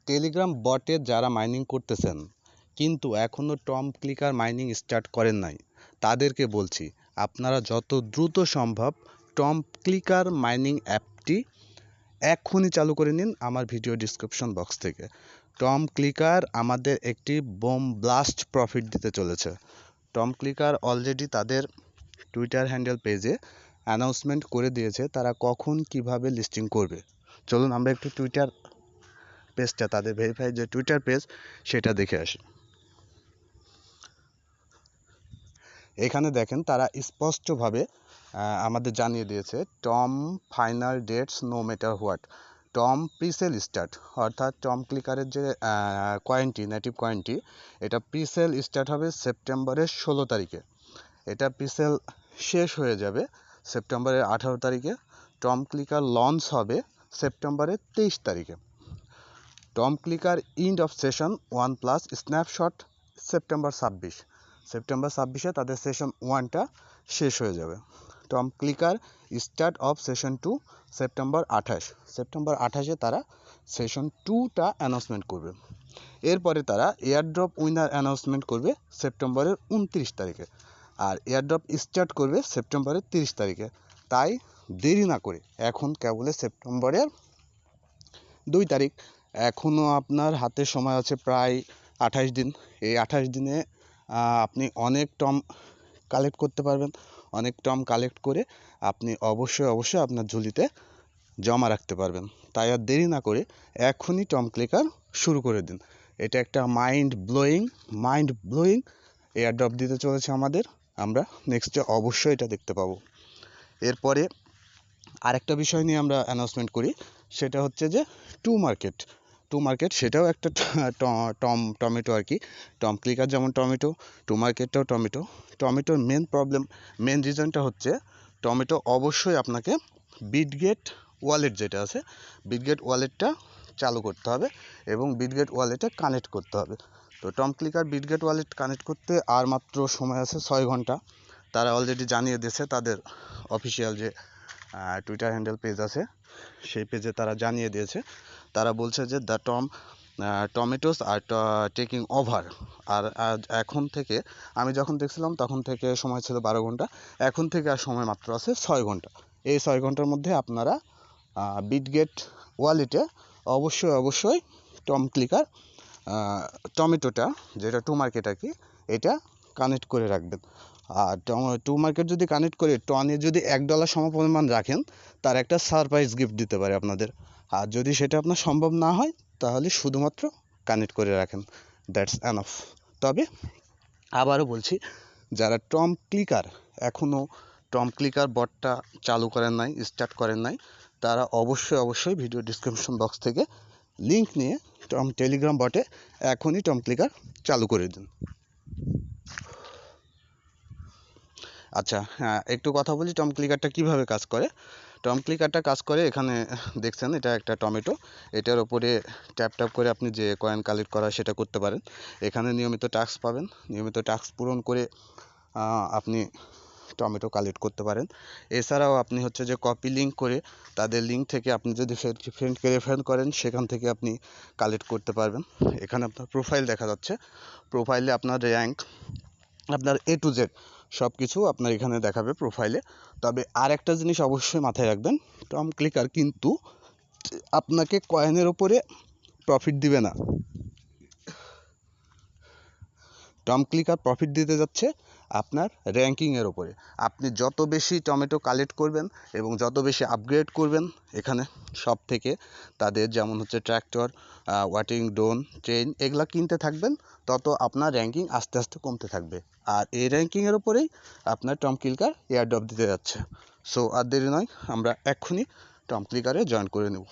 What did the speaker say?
Telegram বটে যারা mining করতেছেন কিন্তু এখনও টম ক্লিকার মাইনিং স্টার্ট করেন নাই, তাদেরকে বলছি আপনারা যত দ্রুত সম্ভব টম ক্লিকার মাইনিং অ্যাপটি এক্ষুনি চালু করে নিন আমার ভিডিও ডিসক্রিপশন বক্স থেকে। টম ক্লিকার আমাদের একটি বোম ব্লাস্ট প্রফিট দিতে চলেছে। টম ক্লিকার অলরেডি তাদের টুইটার হ্যান্ডেল পেজে অ্যানাউন্সমেন্ট করে দিয়েছে তারা কখন কিভাবে লিস্টিং করবে। চলুন আমরা একটু টুইটার পেজটা, তাদের ভেরিফাইড যে টুইটার পেজ, সেটা দেখে আসি। এখানে দেখেন তারা স্পষ্টভাবে আমাদের জানিয়ে দিয়েছে Tom final dates no matter what, Tom presale start, অর্থাৎ টম ক্লিকারের যে কয়েনটি, নেটিভ কয়েনটি, এটা প্রিসেল স্টার্ট হবে সেপ্টেম্বরের 16 তারিখে। এটা প্রিসেল শেষ হয়ে যাবে সেপ্টেম্বরের 18 তারিখে। টম ক্লিকার লঞ্চ হবে সেপ্টেম্বরের 23 তারিখে। Tom clicker ইন্ড of session 1+ snapshot September 26 তাদের সেশন 1টা শেষ হয়ে যাবে। Tom clicker start of session 2 September 28 তারা সেশন 2টা অ্যানাউন্সমেন্ট করবে। এরপরে তারা এয়ারড্রপ উইনার অ্যানাউন্সমেন্ট করবে সেপ্টেম্বরের 29 তারিখে, আর এয়ারড্রপ স্টার্ট করবে সেপ্টেম্বরের 30 তারিখে। তাই দেরি না করে এখন কেবল সেপ্টেম্বরের 2 তারিখ, এখনও আপনার হাতে সময় আছে প্রায় 28 দিন। এই 28 দিনে আপনি অনেক টম কালেক্ট করতে পারবেন। অনেক টম কালেক্ট করে আপনি অবশ্যই আপনার ঝুলিতে জমা রাখতে পারবেন। তাই আর দেরি না করে এখনই টম ক্লিকার শুরু করে দিন। এটা একটা মাইন্ড ব্লোয়িং এয়ারড্রপ দিতে চলেছে আমাদের। আমরা নেক্সটে অবশ্যই এটা দেখতে পাবো। এরপরে আরেকটা বিষয় নিয়ে আমরা অ্যানাউন্সমেন্ট করি, সেটা হচ্ছে যে টু মার্কেট, সেটাও একটা টমেটো আর কি। টম ক্লিকার যেমন টমেটো, টু মার্কেটটাও টমেটোর মেন রিজনটা হচ্ছে টমেটো অবশ্যই আপনাকে বিটগেট ওয়ালেট যেটা আছে, বিটগেট ওয়ালেটটা চালু করতে হবে এবং বিটগেট ওয়ালেটে কানেক্ট করতে হবে। তো Tom clicker Bitget wallet connect করতে আর মাত্র সময় আছে 6 ঘন্টা। তারা অলরেডি জানিয়ে দিয়েছে, তাদের অফিসিয়াল যে টুইটার হ্যান্ডেল পেজ আছে সেই পেজে তারা জানিয়ে দিয়েছে। তারা বলছে যে the tomatoes are taking over. আর এখন থেকে, আমি যখন দেখছিলাম তখন থেকে সময় ছিল 12 ঘন্টা, এখন থেকে আর সময় মাত্র আছে 6 ঘন্টা। এই 6 ঘন্টার মধ্যে আপনারা বিটগেট ওয়ালেটে অবশ্যই টম ক্লিকার টমেটোটা, যেটা টু মার্কেট আর কি, এটা কানেক্ট করে রাখবেন। আর টু মার্কেট যদি কানেক্ট করে টনে যদি $1 সমপরিমাণ রাখেন, তার একটা সারপ্রাইজ গিফট দিতে পারে আপনাদের। আর যদি সেটা আপনার সম্ভব না হয় তাহলে শুধুমাত্র কানেক্ট করে রাখেন, দ্যাটস এনাফ। তবে আবারও বলছি, যারা এখনও টম ক্লিকার বটটা চালু করেন নাই, স্টার্ট করেন নাই, তারা অবশ্যই ভিডিও ডিসক্রিপশন বক্স থেকে লিঙ্ক নিয়ে টেলিগ্রাম বটে এখনই টম ক্লিকার চালু করে দিন। আচ্ছা, হ্যাঁ, একটু কথা বলি টম ক্লিকারটা কীভাবে কাজ করে। টম ক্লিকারটা কাজ করে, এখানে দেখছেন এটা একটা টমেটো, এটার ওপরে ট্যাপ করে আপনি যে কয়েন কালেক্ট করা সেটা করতে পারেন। এখানে নিয়মিত টাস্ক পাবেন, নিয়মিত টাস্ক পূরণ করে আপনি টমেটো কালেক্ট করতে পারেন। এছাড়াও আপনি হচ্ছে যে কপি লিঙ্ক করে তাদের লিঙ্ক থেকে আপনি যদি ফ্রেন্ডকে রেফার করেন, সেখান থেকে আপনি কালেক্ট করতে পারবেন। এখানে আপনার প্রোফাইল দেখা যাচ্ছে, প্রোফাইলে আপনার র্যাঙ্ক, আপনার A to Z সব কিছু আপনার এখানে দেখাবে প্রোফাইলে। তবে আর একটা জিনিস অবশ্যই মাথায় রাখবেন, টম ক্লিকার কিন্তু আপনাকে কয়েনের ওপরে প্রফিট দিবে না। টম ক্লিকার প্রফিট দিতে যাচ্ছে আপনার র্যাঙ্কিংয়ের ওপরে। আপনি যত বেশি টমেটো কালেক্ট করবেন এবং যত বেশি আপগ্রেড করবেন, এখানে সব থেকে তাদের যেমন হচ্ছে ট্র্যাক্টর, ওয়াটিং ড্রোন, ট্রেন, এগুলা কিনতে থাকবেন, তত আপনার র্যাঙ্কিং আস্তে আস্তে কমতে থাকবে। আর এই র্যাঙ্কিংয়ের ওপরেই আপনার টম ক্লিকার এয়ারড্রপ দিতে যাচ্ছে। সো আর দেরি নয়, আমরা এক্ষুনি টম ক্লিকারে জয়েন করে নেব।